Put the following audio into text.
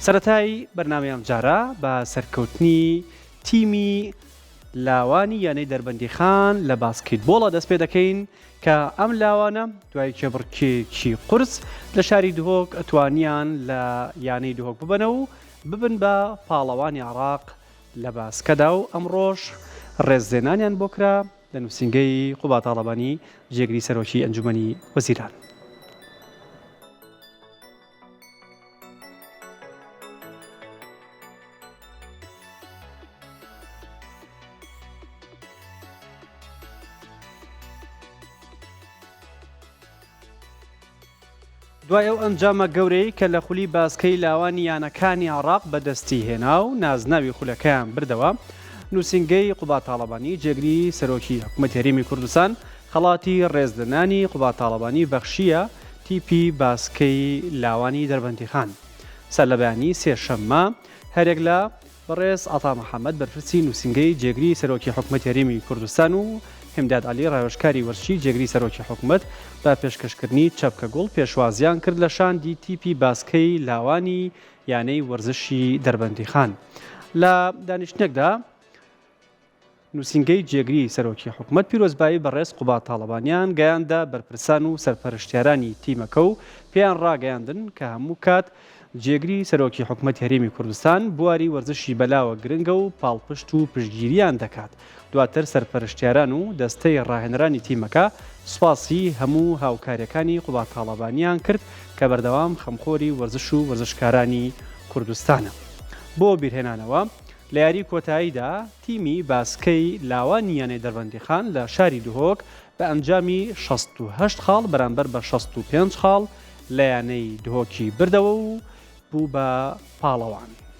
سەرەتای بەرنامەیەم جارە بە سەرکەوتنی تیمی لاوانی یانەی دەربەندیخان لە باسکێتبۆڵە دەست پێ دەکەین کە ئەم لاوانە دوای کێبڕکێکی قورس لە شاری دهۆک ئەتوانیان لە یانەی دهۆک ببنە و ببن بە پاڵەوانی عێراق لە باسکەدا و ئەمڕۆژ ڕێزدێنانیان بۆ کرا لە نووسینگەی قوبا تاڵەبانی جێگری سەرۆکی ئەنجومەنی وەزیران. دوای ئەو ئەنجامە گەورەی کە لە خولی باسکەی لاوانی یانەکانی عێراق بەدەستی هێنا و نازناوی خولەکەیان بردەوە، نووسینگەی قوبا تاڵەبانی جێگری سەرۆکی حکوومەتی هەرێمی کوردستان خەڵاتی ڕێزدەنانی قوبا تاڵەبانی بەخشیە تیپی باسکەی لاوانی دەربەندیخان. سەر لە بەیانی سێشەممە هەرێک لە بەڕێز عەتا محەممەد بەرپرسی نووسینگەی جێگری سەرۆکی حکوومەتی هەرێمی کوردستان و هێمداد عەلی ڕاوێژکاری وەرزشی جێگری سەرۆکی حکوومەت بە پێشکەشکردنی چەپکە گوڵ پێشوازیان کرد لە شاندی تیپی باسکەی لاوانی یانەی وەرزشی دەربەندیخان. لە دانیشتنێکدا نووسینگەی جێگری سەرۆکی حکوومەت پیرۆزبایی بەڕێز قوبا تاڵەبانیان گەیاندا بەرپرسان و سەرپەرشتیارانی تیمەکە و پێیان ڕاگەیاندن کە هەموو کات جێگری سەرۆکی حکوومەتی هەرێمی کوردستان بواری وەرزشی بەلاوە گرنگە و پاڵپشت و پشتگیریان دەکات. دواتر سەرپەرشتیاران و دەستەی ڕاهێنەرانی تیمەکە سوپاسی هەموو هاوکاریەکانی قوبا تاڵەبانیان کرد کە بەردەوام خەمخۆری وەرزش و وەرزشکارانی کوردستانە. بۆ بیرهێنانەوە لە یاری کۆتاییدا تیمی باسکەی لاوانی یانەی دەربەندیخان لە شاری دهۆک بە ئەنجامی 68 خاڵ بەرامبەر بە 65 خاڵ لە یانەی دهۆکی بردەوە و بوو بە پاڵەوان.